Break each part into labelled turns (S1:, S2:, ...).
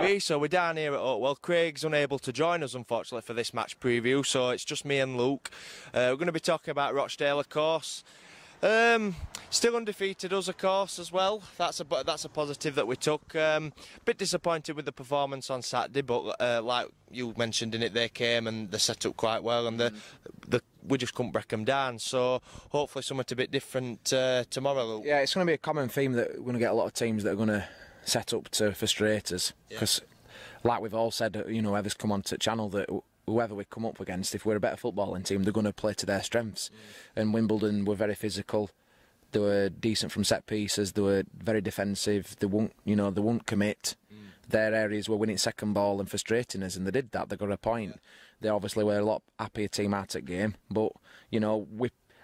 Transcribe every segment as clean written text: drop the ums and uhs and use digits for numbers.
S1: TV. So we're down here at Oakwell. Craig's unable to join us, unfortunately, for this match preview, so it's just me and Luke. We're going to be talking about Rochdale, of course. Still undefeated us, of course, as well. That's a positive that we took. Bit disappointed with the performance on Saturday, but like you mentioned in it, they came and they set up quite well, and we just couldn't break them down. So hopefully something a bit different tomorrow, Luke.
S2: Yeah, it's going to be a common theme that we're going to get a lot of teams that are going to set up to frustrate us, because like we've all said, you know, whoever's come onto the channel, that whoever we come up against, if we're a better footballing team, they're going to play to their strengths. And Wimbledon were very physical. They were decent from set pieces. They were very defensive. They won't commit. Their areas were winning second ball and frustrating us, and they did that. They got a point. They obviously were a lot happier team out at game, but you know,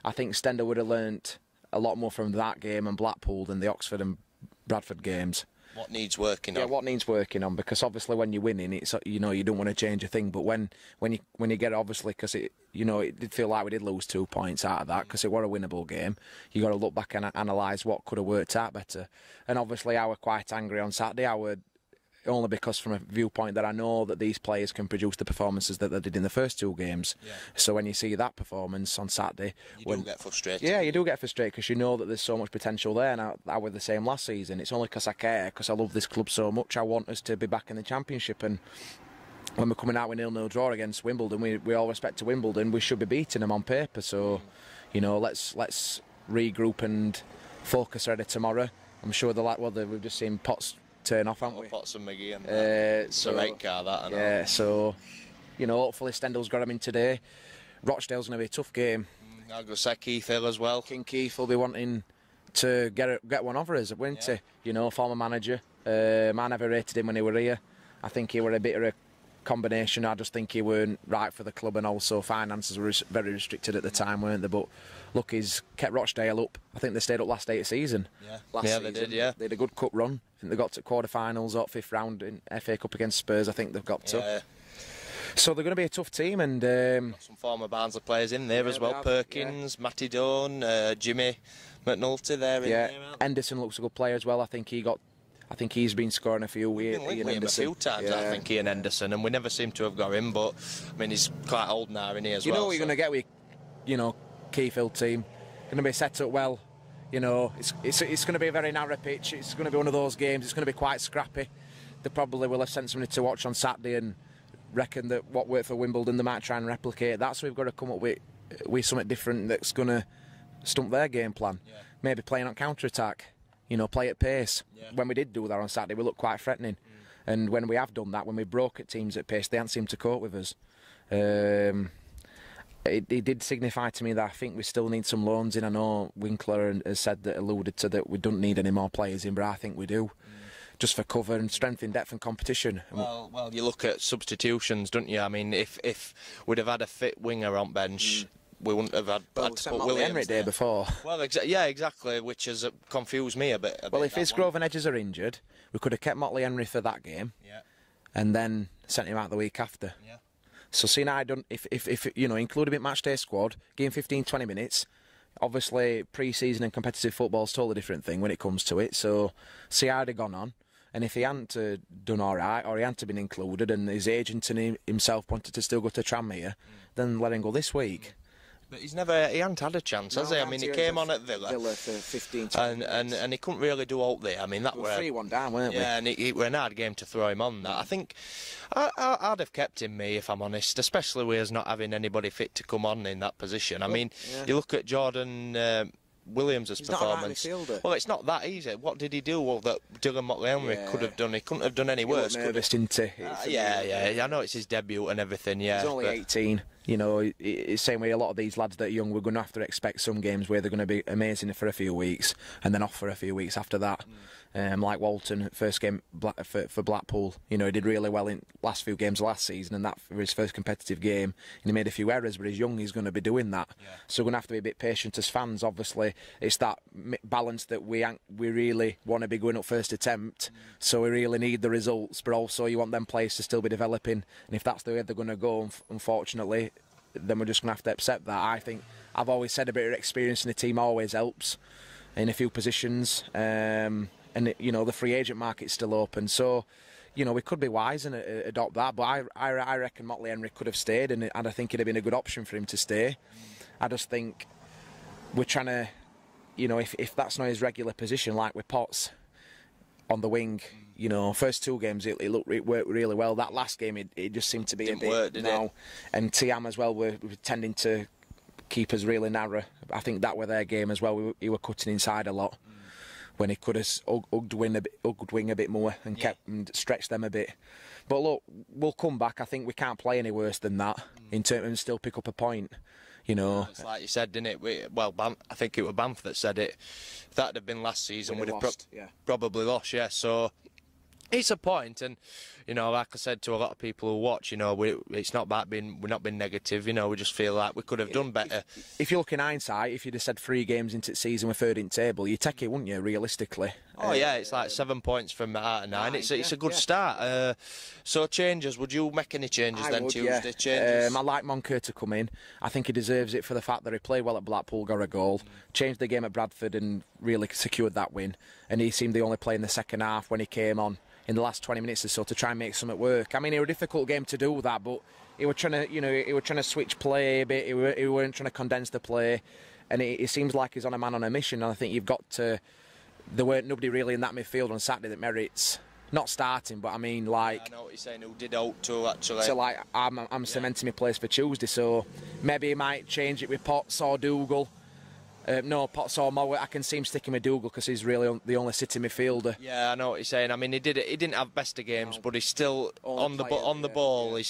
S2: I think Stender would have learnt a lot more from that game and Blackpool than the Oxford and Bradford games.
S1: What needs working on?
S2: Yeah, what needs working on, because obviously when you're winning, it's, you know, you don't want to change a thing. But when you get, obviously, because it did feel like we did lose 2 points out of that, because it was a winnable game. You got to look back and analyse what could have worked out better. And obviously, I was quite angry on Saturday. Only because from a viewpoint that I know that these players can produce the performances that they did in the first 2 games. Yeah. So when you see that performance on Saturday,
S1: you do get frustrated.
S2: Yeah, you do get frustrated, because you know that there's so much potential there. And I was the same last season. It's only because I care, because I love this club so much. I want us to be back in the Championship, and when we're coming out with 0-0 draw against Wimbledon, we all respect to Wimbledon, we should be beating them on paper. So, you know, let's regroup and focus ready tomorrow. I'm sure we've just seen Potts turn off, haven't we?
S1: Potts and McGee and it's a rate car, that.
S2: Yeah, so, you know, hopefully Stendel's got him in today. Rochdale's going to be a tough game.
S1: I'll go say Keith Hill as well.
S2: King Keith will be wanting to get one over us, won't he? You know, former manager. I never rated him when he were here. I think he were a bit of a combination. I just think he weren't right for the club, and also finances were very restricted at the time, weren't they? But look, he's kept Rochdale up. I think they stayed up last 8 season.
S1: Last season. They did, yeah.
S2: They had a good cup run. I think they got to quarter-finals or 5th round in FA Cup against Spurs, I think they've got to.
S1: Yeah.
S2: So they're going to be a tough team, and
S1: got some former Barnsley players in there as well. Perkins, Matty Dunn, Jimmy McNulty there in there.
S2: Henderson looks a good player as well. I think he's been scoring a few.
S1: We've been linking him a few times, I think, Ian Henderson, and we never seem to have got him. But I mean, he's quite old now, isn't he, as well?
S2: You know what you're going to get with, you know, Keith Hill team. Going to be set up well. You know, it's going to be a very narrow pitch. It's going to be one of those games. It's going to be quite scrappy. They probably will have sent somebody to watch on Saturday and reckon that what worked for Wimbledon they might try and replicate that. So we've got to come up with something different that's going to stump their game plan. Yeah. Maybe playing on counter-attack. You know, play at pace. Yeah. When we did do that on Saturday, we looked quite threatening. And when we have done that, when we broke at teams at pace, they haven't seemed to cope with us. It did signify to me that I think we still need some loans in. I know Winkler has said that, alluded to that we don't need any more players in, but I think we do. Just for cover and strength in depth and competition.
S1: Well, you look at substitutions, don't you? I mean, if we'd have had a fit winger on bench, we wouldn't have had to put Williams
S2: Henry day before.
S1: Well, exactly, which has confused me a bit.
S2: Well, if Isgrove and Edges are injured, we could have kept Motley Henry for that game, and then sent him out the week after. Yeah. So, seeing I done, if you know, include him in match day squad, give him 15-20 minutes. Obviously, pre-season and competitive football is a totally different thing when it comes to it. So, see how they'd gone on. And if he hadn't done all right, or he hadn't been included, and his agent and himself wanted to still go to Tranmere, then let him go this week.
S1: But he hadn't had a chance, has he? I mean, he came on at Villa
S2: for 15-20
S1: minutes. And he couldn't really do all there. I mean, that
S2: were 3-1 down, weren't we?
S1: Yeah, and it were an hard game to throw him on that. I think I'd have kept him, if I'm honest, especially with us not having anybody fit to come on in that position. I mean, you look at Jordan Williams' performance. Well, it's not that easy. What did he do? Well, that Dylan Motley-Henry could have done. He couldn't have done any worse.
S2: Nervous, didn't he?
S1: I know it's his debut and everything. Yeah,
S2: he's only 18. You know, it's same way a lot of these lads that are young. We're going to have to expect some games where they're going to be amazing for a few weeks and then off for a few weeks after that. Like Walton, first game for Blackpool, you know, he did really well in last few games last season, and that for his first competitive game, and he made a few errors, but he's young, he's going to be doing that. So we're going to have to be a bit patient as fans. Obviously, it's that balance that we really want to be going up first attempt, so we really need the results, but also you want them players to still be developing, and if that's the way they're going to go, unfortunately, then we're just going to have to accept that. I think I've always said a bit of experience in the team always helps in a few positions. And you know, the free agent market's still open, so you know, we could be wise and adopt that. But I reckon Motley Henry could have stayed, and I think it'd have been a good option for him to stay. I just think we're trying to, you know, if that's not his regular position, like with Potts on the wing, you know, first 2 games it worked really well. That last game it just seemed to be a bit
S1: work, did it?
S2: And Tiam as well were tending to keep us really narrow. I think that were their game as well. He were cutting inside a lot when he could have hugged wing a bit more and kept and stretched them a bit. But look, we'll come back. I think we can't play any worse than that in terms and still pick up a point. You know,
S1: it's like you said, didn't it? I think it was Banff that said it. If that had been last season, we'd have probably lost. Yeah, so it's a point, and you know, like I said to a lot of people who watch, you know, it's not about we're not being negative. You know, we just feel like we could have done better.
S2: If you look in hindsight, if you'd have said 3 games into the season, we're third in table, you take it, wouldn't you? Realistically.
S1: Oh yeah, it's like 7 points from out of 9. It's a good start. So changes, would you make any changes Tuesday?
S2: Yeah.
S1: Changes.
S2: I like Moncur to come in. I think he deserves it for the fact that he played well at Blackpool, got a goal, changed the game at Bradford, and really secured that win. And he seemed the only player in the second half when he came on in the last 20 minutes or so to try and make something work. I mean, it was a difficult game to do that, but he was trying to, you know, he was trying to switch play a bit. He weren't trying to condense the play, and it seems like he's on a man on a mission. And I think you've got to. There weren't nobody really in that midfield on Saturday that merits not starting, but I mean, like.
S1: I know what you're saying. Who did out to actually?
S2: So like, I'm cementing my place for Tuesday. So maybe he might change it with Potts or Dougal. No, Potts or Mower. I can see him sticking with Dougal because he's really the only sitting midfielder.
S1: Yeah, I know what you're saying. I mean, he didn't have best of games, but he's still on the ball. Yeah. He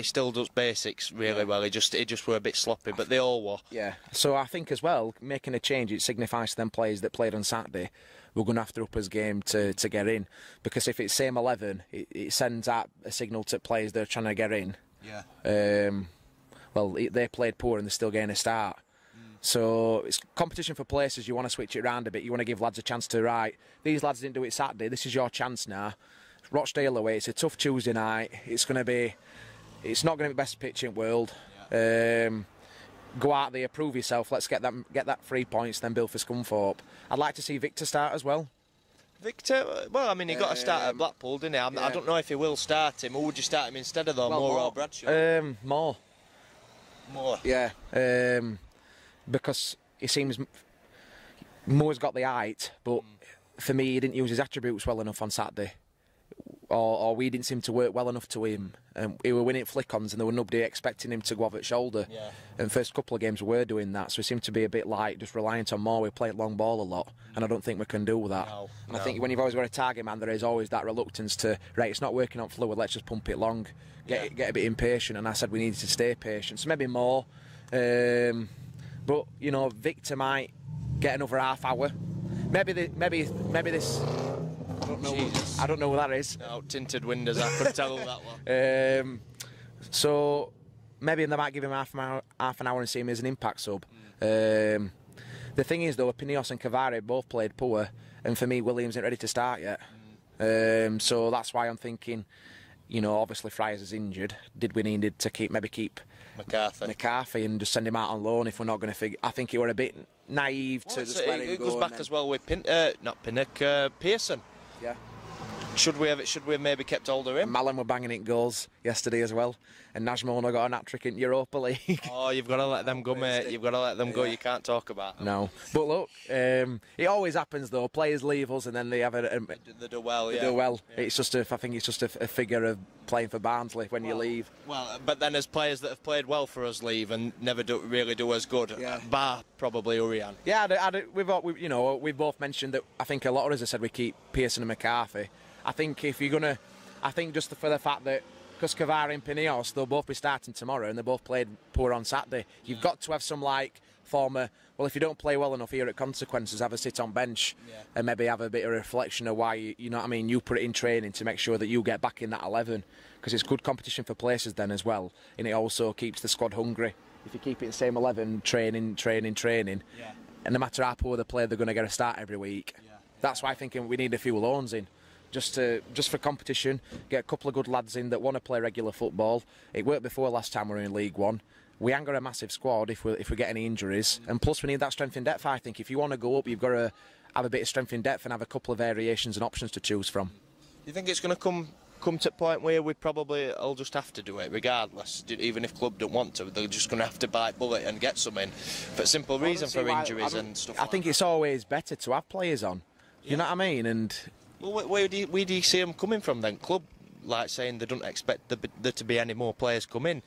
S1: still does basics really well. He just were a bit sloppy, but they all were.
S2: Yeah. So I think as well, making a change, it signifies to them players that played on Saturday, we're going to have to up his game to get in, because if it's same 11, it sends out a signal to players that are trying to get in.
S1: Yeah.
S2: Well, they played poor and they're still getting a start. So it's competition for places. You want to switch it around a bit. You want to give lads a chance to right. These lads didn't do it Saturday. This is your chance now. Rochdale away. It's a tough Tuesday night. It's not going to be the best pitch in the world. Yeah. Go out there, prove yourself. Let's get that 3 points, then build for Scunthorpe. I'd like to see Victor start as well.
S1: Victor, well, I mean, he got a start at Blackpool, didn't he? I don't know if he will start him. Or would you start him instead of Moore or Bradshaw?
S2: Moore. Yeah. Because it seems Moore's got the height, but for me, he didn't use his attributes well enough on Saturday, or we didn't seem to work well enough to him. He were winning flick-ons, and there were nobody expecting him to go off at shoulder. Yeah. And first couple of games we were doing that, so he seemed to be a bit like just reliant on Moore. We played long ball a lot, and I don't think we can do that. No. I think when you've always got a target man, there is always that reluctance to, right, it's not working on fluid, let's just pump it long, get a bit impatient. And I said we needed to stay patient, so maybe Moore. But you know, Victor might get another half hour. Maybe this. I don't know what that is.
S1: No, tinted windows. I could tell that one.
S2: So maybe they might give him half an hour and see him as an impact sub. The thing is, though, Pineos and Cavare both played poor, and for me, Williams isn't ready to start yet. So that's why I'm thinking, you know, obviously Friars is injured. Did we need to keep McCarthy and just send him out on loan if we're not going to figure? I think he were a bit naive to just let him go.
S1: It goes back as well with Pearson.
S2: Yeah.
S1: Should we have maybe kept hold of him?
S2: Mallon were banging in goals yesterday as well, and Najmona got a hat-trick in Europa League.
S1: Oh, you've got to let them go, mate. You've got to let them go. You can't talk about them.
S2: No. But look, it always happens though. Players leave us and then they have they
S1: do well.
S2: They do well. Yeah. It's just I think it's just a figure of playing for Barnsley when you leave.
S1: Well, but then there's players that have played well for us leave and never really do as good. Yeah. Bar probably Urian.
S2: Yeah, we've both mentioned that. I think a lot of us have said we keep Pearson and McCarthy. I think just for the fact that, because Cavare and Pineos, they'll both be starting tomorrow and they both played poor on Saturday. You've got to have some former, well, if you don't play well enough here at Consequences, have a sit on bench and maybe have a bit of reflection of why, you know what I mean, you put it in training to make sure that you get back in that 11, because it's good competition for places then as well, and it also keeps the squad hungry. If you keep it the same 11, training, and no matter how poor they play, they're going to get a start every week. That's why I think we need a few loans in. Just for competition, get a couple of good lads in that want to play regular football. It worked before last time we were in League One. We ain't got a massive squad if we get any injuries, and plus we need that strength in depth. I think if you want to go up, you've got to have a bit of strength in depth and have a couple of variations and options to choose from.
S1: You think it's going to come come to a point where we probably will just have to do it regardless. Even if club don't want to, they're just going to have to bite bullet and get some in for simple reason for injuries and stuff.
S2: I think it's always better to have players on. You know what I mean? And
S1: well, where do you see them coming from then? Club like saying they don't expect there to be any more players come in,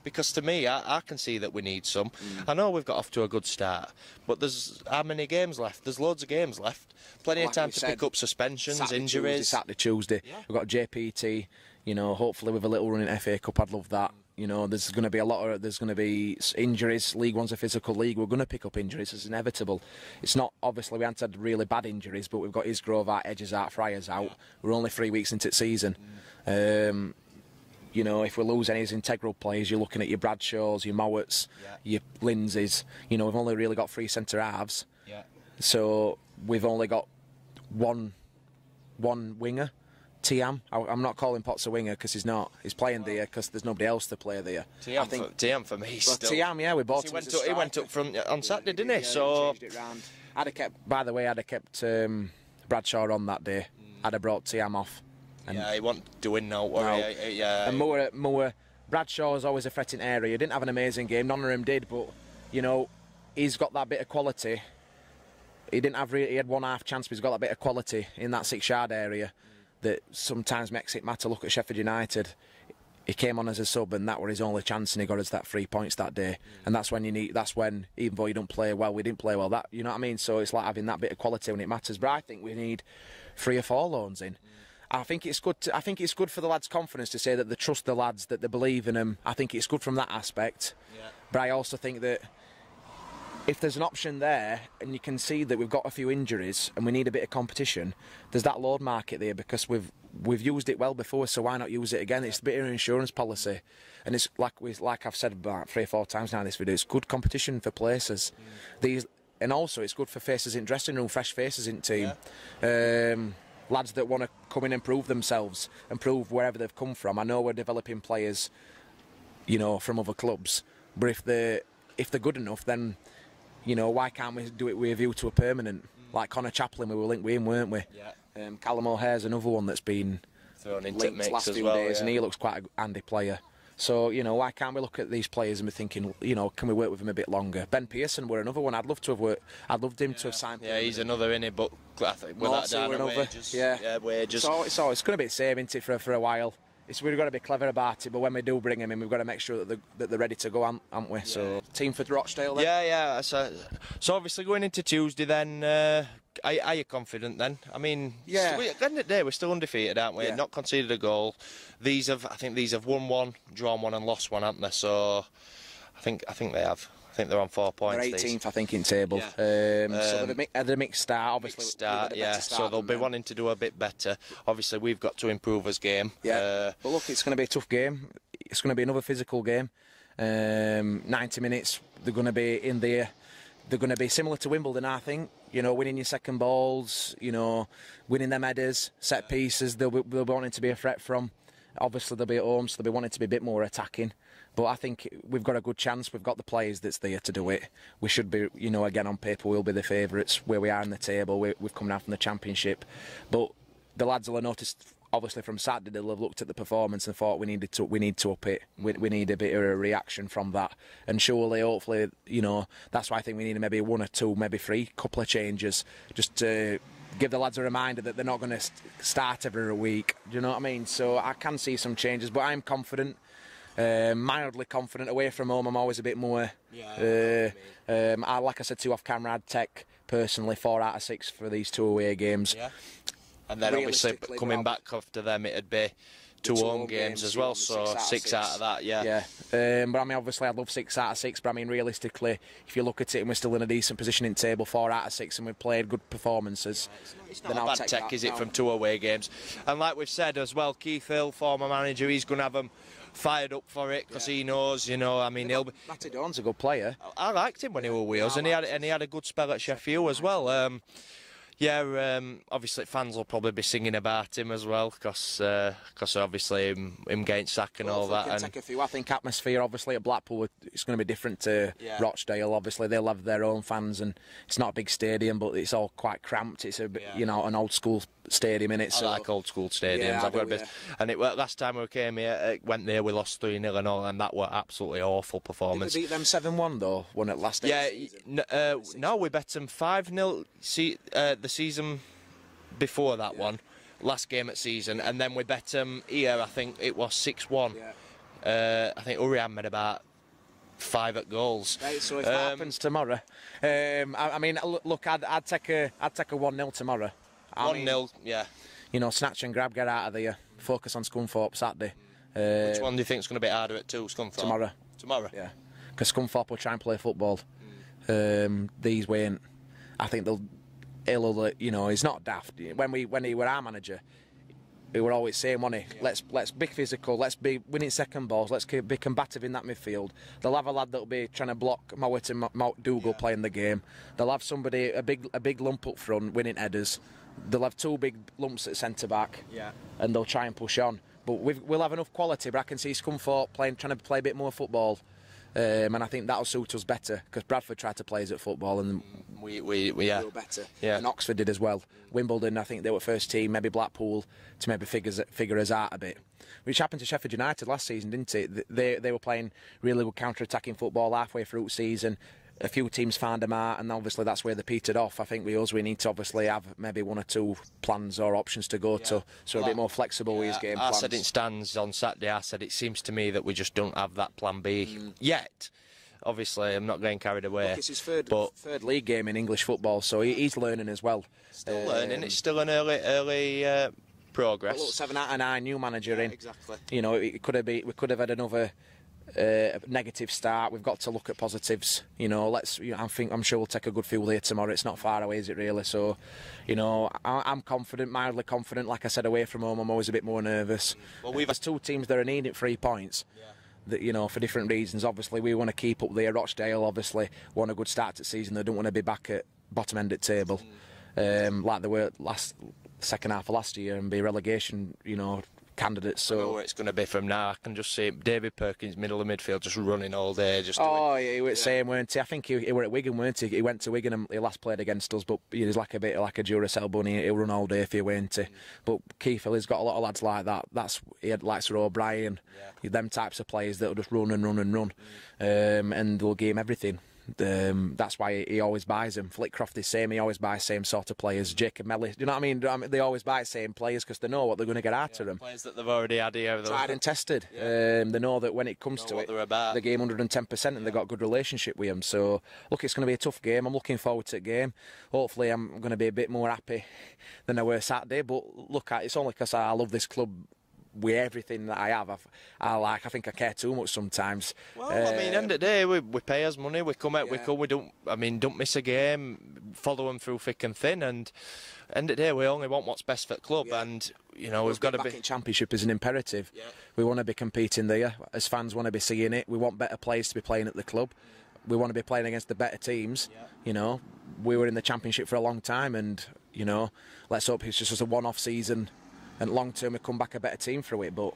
S1: because to me, I can see that we need some. I know we've got off to a good start, but there's how many games left? There's loads of games left. Plenty of time to pick up suspensions, injuries.
S2: Saturday, Tuesday. Yeah. We've got JPT. You know, hopefully with a little run in FA Cup, I'd love that. You know, there's going to be there's going to be injuries. League One's a physical league. We're going to pick up injuries. It's inevitable. It's not, obviously, we haven't had really bad injuries, but we've got Isgrove out, Edges out, Friars out. We're only 3 weeks into the season. You know, if we lose any of these integral players, you're looking at your Bradshaws, your Mowarts, your Lindsays. You know, we've only really got 3 centre halves. Yeah. So we've only got one winger. Tiam. I'm not calling Potts a winger because he's not. He's playing there because there's nobody else to play there.
S1: Tiam for me.
S2: Well, Tiam, yeah, we bought him.
S1: He went up from on Saturday, didn't he? So
S2: changed it round. I'd have kept Bradshaw on that day. I'd have brought Tiam off.
S1: And he wasn't doing no.
S2: And Moore, Bradshaw was always a threatening area. He didn't have an amazing game. None of them did, but you know, he's got that bit of quality. He had one half chance, but he's got that bit of quality in that 6-yard area that sometimes makes it matter. Look at Sheffield United. He came on as a sub, and that was his only chance, and he got us that 3 points that day. And that's when even though you don't play well, we didn't play well. That, you know what I mean? So it's like having that bit of quality when it matters. But I think we need 3 or 4 loans in. I think it's good. I think it's good for the lads' confidence to say that they trust the lads, that they believe in them. I think it's good from that aspect. Yeah. But I also think that if there's an option there, and you can see that we've got a few injuries and we need a bit of competition, there's that load market there, because we've used it well before, so why not use it again? It's a bit of an insurance policy, and it's like I've said about 3 or 4 times now in this video. It's good competition for places. And also it's good for faces in dressing room, fresh faces in team. Yeah. Lads that want to come in and prove themselves and prove wherever they've come from. I know we're developing players, you know, from other clubs, but if they're good enough, then, you know, why can't we do it with a view to a permanent? Like Connor Chaplin, we were linked with him, weren't we? Yeah. Callum O'Hare's another one that's been
S1: thrown into mix
S2: last
S1: as
S2: few
S1: well,
S2: days, and he looks quite a handy player. So, you know, why can't we look at these players and be thinking, you know, can we work with him a bit longer? Ben Pearson were another one. I'd love to have worked. I'd loved him to have signed.
S1: Yeah, he's another innit, but I think with that down wages. Yeah, wages.
S2: So it's going to be the same, isn't it, for a while? We've got to be clever about it, but when we do bring him in, we've got to make sure that they're ready to go, haven't we? Yeah. So, team for Rochdale then?
S1: Yeah. So obviously going into Tuesday then, are you confident then? I mean, at the end of the day, we're still undefeated, aren't we? Yeah. Not conceded a goal. I think these have won 1, drawn 1 and lost 1, haven't they? So I think they have. I think they're on 4 points.
S2: They're 18th, I think, in table. Yeah. So they're a mixed start, obviously.
S1: Mixed start, yeah. So they'll be wanting to do a bit better. Obviously, we've got to improve as game.
S2: Yeah. But look, it's going to be a tough game. It's going to be another physical game. 90 minutes. They're going to be in there. They're going to be similar to Wimbledon, I think. You know, winning your second balls. You know, winning them headers, set pieces. They'll be wanting to be a threat from. Obviously, they'll be at home, so they'll be wanting to be a bit more attacking. But I think we've got a good chance. We've got the players that's there to do it. We should be, you know, again, on paper, we'll be the favourites where we are in the table. We've come down from the Championship. But the lads will have noticed, obviously, from Saturday, they'll have looked at the performance and thought we need to up it. We need a bit of a reaction from that. And surely, hopefully, you know, that's why I think we need maybe 1 or 2, maybe 3, couple of changes, just to give the lads a reminder that they're not going to start every week. Do you know what I mean? So I can see some changes, but I'm confident. Mildly confident. Away from home, I'm always a bit more. Like I said to you off camera, I'd take personally 4 out of 6 for these 2 away games. Yeah.
S1: And then obviously coming back after them, it'd be 2 home games as well. So 6 out of that, yeah.
S2: But I mean, obviously, I'd love 6 out of 6. But I mean, realistically, if you look at it and we're still in a decent position in the table, 4 out of 6, and we've played good performances.
S1: It's not a bad tech, is it, from 2 away games? And like we've said as well, Keith Hill, former manager, he's going to have them fired up for it because he knows, you know. I mean,
S2: Matty Dawn's a good player.
S1: I liked him when he was Wales, and he had a good spell at Sheffield as well. Yeah, obviously fans will probably be singing about him as well, because obviously him getting sacked and all that.
S2: And take a few. I think atmosphere, obviously at Blackpool, it's going to be different to Rochdale. Obviously they'll have their own fans, and it's not a big stadium, but it's all quite cramped. It's a bit, you know, an old school stadium in it.
S1: I like old school stadiums. And last time we came here, it went there, we lost 3-0 and all, and that were absolutely awful performance.
S2: Did we beat them 7-1 though? Won it last season?
S1: No, we bet them 5-0. The season before that one, last game at season, and then we bet them here. I think it was 6-1. I think Urian made about 5 goals.
S2: Right, so if that happens tomorrow, I mean, look, I'd take a 1-0 tomorrow.
S1: 1-0, yeah.
S2: You know, snatch and grab, get out of there. Focus on Scunthorpe Saturday.
S1: Which one do you think is going to be harder at 2? Scunthorpe? Tomorrow. Yeah.
S2: Because Scunthorpe will try and play football. These won't. I think they'll. You know, he's not daft. When he were our manager, he were always saying, wasn't he? Let's be physical. Let's be winning second balls. Let's be combative in that midfield. They'll have a lad that'll be trying to block Mowat and Dougal playing the game. They'll have somebody a big lump up front winning headers. They'll have 2 big lumps at centre back. And they'll try and push on. But we'll have enough quality. But I can see Scunthorpe trying to play a bit more football. And I think that'll suit us better, because Bradford tried to play us at football and
S1: we
S2: were better. And Oxford did as well. Wimbledon, I think they were first team, maybe Blackpool, to maybe figure us out a bit. Which happened to Sheffield United last season, didn't it? They were playing really good counter-attacking football halfway through the season. A few teams found them out, and obviously that's where they petered off. I think we need to obviously have maybe 1 or 2 plans or options to go to, so a bit more flexible with his game plans.
S1: I said it stands on Saturday. I said it seems to me that we just don't have that plan B yet. Obviously, I'm not getting carried away.
S2: Look, it's his third league game in English football, so he's learning as well.
S1: Still learning. It's still an early progress.
S2: Look, 7 out of 9, new manager in.
S1: Exactly.
S2: You know, we could have had another negative start. We've got to look at positives. You know, I'm sure we'll take a good field here tomorrow. It's not far away, is it really? So, you know, I'm confident, mildly confident. Like I said, away from home, I'm always a bit more nervous. Well, there's 2 teams that are needing 3 points. That, you know, for different reasons. Obviously, we want to keep up there. Rochdale, obviously, want a good start to the season. They don't want to be back at bottom end of the table, like they were second half of last year, and be relegation, you know, candidates. So
S1: I know where it's going to be from now. I can just see David Perkins, middle of midfield, just running all day. He
S2: was saying, weren't he? I think he were at Wigan, weren't he? He went to Wigan and he last played against us, but he was like a bit like a Duracell bunny. He'll run all day if he weren't he? But Keith Hill has got a lot of lads like that. He had like Sir O'Brien, them types of players that'll just run and run and run, and they'll give him everything. That's why he always buys them. Flitcroft is same. He always buys same sort of players. Jacob Melly, you know what I mean? They always buy the same players because they know what they're going to get out of them.
S1: Players that they've already had here.
S2: Tried and tested. They know that when it comes to it, they game 110%, and they've got a good relationship with them. So look, it's going to be a tough game. I'm looking forward to the game. Hopefully, I'm going to be a bit more happy than I were Saturday. But look, it's only because I love this club. With everything that I have, I think I care too much sometimes.
S1: Well, I mean, end of the day, we pay us money. We come out, we don't miss a game. Follow them through thick and thin. And end of the day, we only want what's best for the club. And you know, we've got to be.
S2: In Championship is an imperative. We want to be competing there. As fans, want to be seeing it. We want better players to be playing at the club. We want to be playing against the better teams. You know, we were in the Championship for a long time, and you know, let's hope it's just a one-off season. And long term, we come back a better team through it. But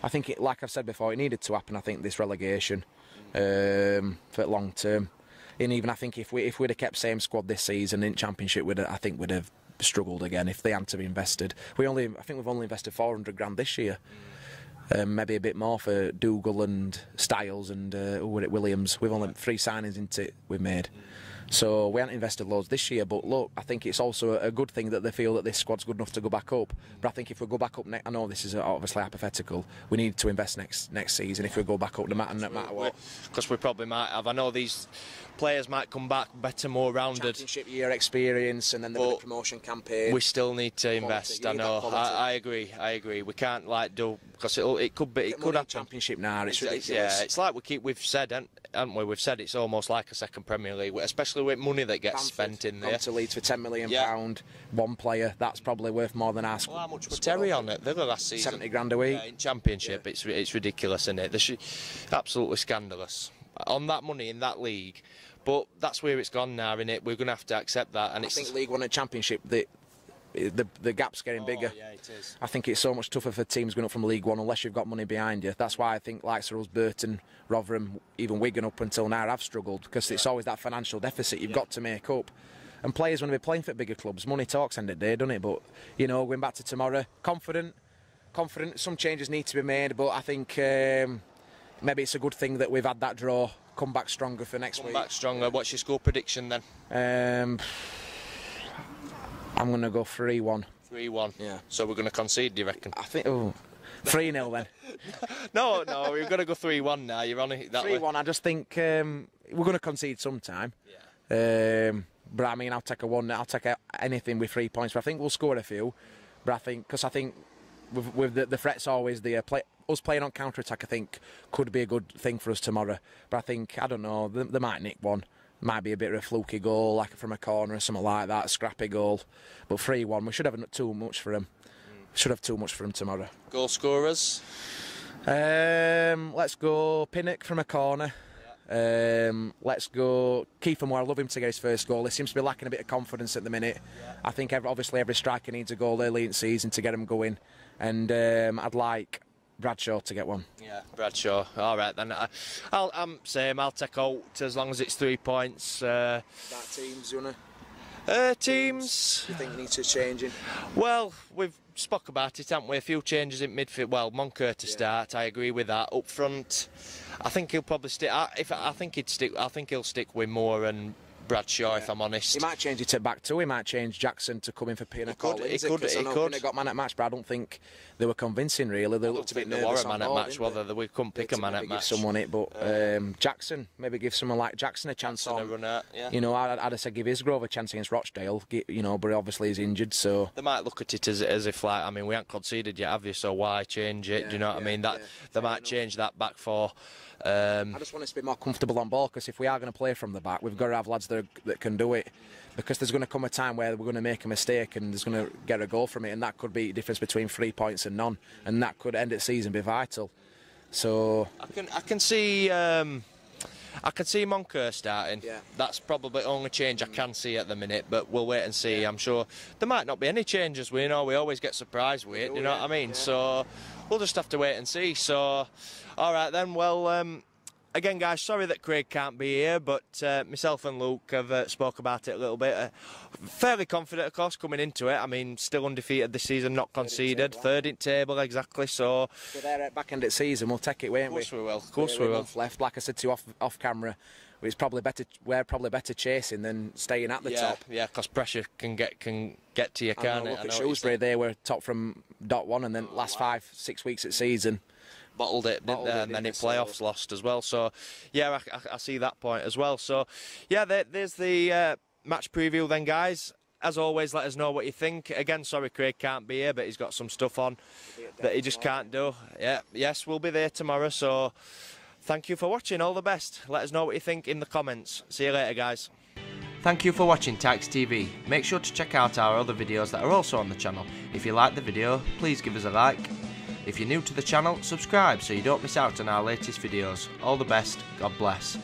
S2: I think, like I've said before, it needed to happen. I think this relegation for long term, and even I think if we'd have kept same squad this season in Championship, I think we'd have struggled again if they hadn't have invested. I think we've only invested 400 grand this year. Maybe a bit more for Dougal and Styles and Williams. We've only 3 signings into it we've made. So we haven't invested loads this year, but look, I think it's also a good thing that they feel that this squad's good enough to go back up. But I think if we go back up next, I know this is obviously hypothetical, we need to invest next season if we go back up, no matter what.
S1: Because we probably might have. I know these players might come back better, more rounded.
S2: Championship year experience, and then the promotion campaign.
S1: We still need to invest. I know. I agree. We can't do because it could have
S2: Championship now. It's ridiculous.
S1: Yeah, it's like we've said, haven't we? We've said it's almost like a second Premier League, especially with money that gets spent in there.
S2: Gone to Leeds for £10 million, one player. That's probably worth more than our squad.
S1: Well, how much was Terry on it? The last season,
S2: 70 grand a week.
S1: In Championship, it's ridiculous, isn't it? Absolutely scandalous. On that money in that league, But that's where it's gone now, innit? We're going to have to accept that. And
S2: I think League One and Championship, the gap's getting bigger.
S1: Yeah, it is.
S2: I think it's so much tougher for teams going up from League One unless you've got money behind you. That's why I think likes of us, Burton, Rotherham, even Wigan up until now have struggled, because it's always that financial deficit you've got to make up. And players want to be playing for bigger clubs. Money talks end of the day, doesn't it? But, you know, going back to tomorrow, confident. Some changes need to be made, but I think maybe it's a good thing that we've had that draw. Come back stronger for next week.
S1: Come back stronger. What's your score prediction then?
S2: I'm going to go 3-1.
S1: 3-1.
S2: Yeah.
S1: So we're going to concede, do you reckon?
S2: I think 3-0 then.
S1: No, we're going to go 3-1 now. You're on it that way.
S2: 3-1. I just think we're going to concede sometime. Yeah. But I mean, I'll take a 1. I'll take anything with 3 points. But I think we'll score a few. But I think with the threats always the us playing on counter attack, I think could be a good thing for us tomorrow. But I think, I don't know, they might nick one. Might be a bit of a fluky goal, like from a corner or something like that, scrappy goal. But 3-1, we should have too much for them. Should have too much for them tomorrow.
S1: Goal scorers?
S2: Let's go Pinnock from a corner. Let's go Kiefer Moore. I love him to get his first goal. He seems to be lacking a bit of confidence at the minute. I think obviously every striker needs a goal early in the season to get him going. And I'd like Bradshaw to get one. Yeah,
S1: Bradshaw. All right then. I'm same. I'll take out as long as it's 3 points.
S2: That teams, you know.
S1: Teams.
S2: Do you think needs to change?
S1: Well, we've spoke about it, haven't we? A few changes in midfield. Well, Moncur to start. I agree with that. Up front, I think he'll probably stick. I think he'll stick with Moore and Bradshaw, if I'm honest.
S2: He might change it to back two. He might change Jackson to come in for Pinnock.
S1: He could.
S2: He got man at match, but I don't think they were convincing. Really, they looked a bit nervous.
S1: They were a man at match. Whether we couldn't pick a man at match.
S2: Give someone it, but Jackson, maybe give someone like Jackson a chance on.
S1: A run out, yeah.
S2: You know, I'd have said give Isgrove a chance against Rochdale. You know, but obviously he's injured, so
S1: they might look at it as if, like, I mean, we haven't conceded yet, have you? So why change it? Do you know what I mean? That they might change that back four.
S2: I just want us to be more comfortable on ball, because if we are going to play from the back, we've got to have lads that can do it, because there's going to come a time where we're going to make a mistake and there's going to get a goal from it, and that could be the difference between 3 points and none, and that could end the season be vital. So
S1: I can see Moncur starting. Yeah. That's probably the only change I can see at the minute, but we'll wait and see. I'm sure there might not be any changes. We always get surprised with it, you know what I mean? Yeah. So we'll just have to wait and see. So, all right then. Well, again, guys, sorry that Craig can't be here, but myself and Luke have spoke about it a little bit. Fairly confident, of course, coming into it. I mean, still undefeated this season, not conceded. Third in table, exactly. So
S2: we're there at back end of the season. We'll take it, won't we?
S1: Of course we will. Of course we will.
S2: Left, like I said to you off camera. It's probably better. We're probably better chasing than staying at the top.
S1: Yeah, because pressure can get to you, can't it?
S2: Look at Shrewsbury. They were top from .1, and then last 5-6 weeks of season.
S1: Bottled it, didn't they? And then in playoffs lost as well. So, yeah, I see that point as well. So, yeah, there's the match preview then, guys. As always, let us know what you think. Again, sorry Craig can't be here, but he's got some stuff on that he just can't do. Yeah, yes, we'll be there tomorrow. So, thank you for watching. All the best. Let us know what you think in the comments. See you later, guys. Thank you for watching Tykes TV. Make sure to check out our other videos that are also on the channel. If you like the video, please give us a like. If you're new to the channel, subscribe so you don't miss out on our latest videos. All the best. God bless.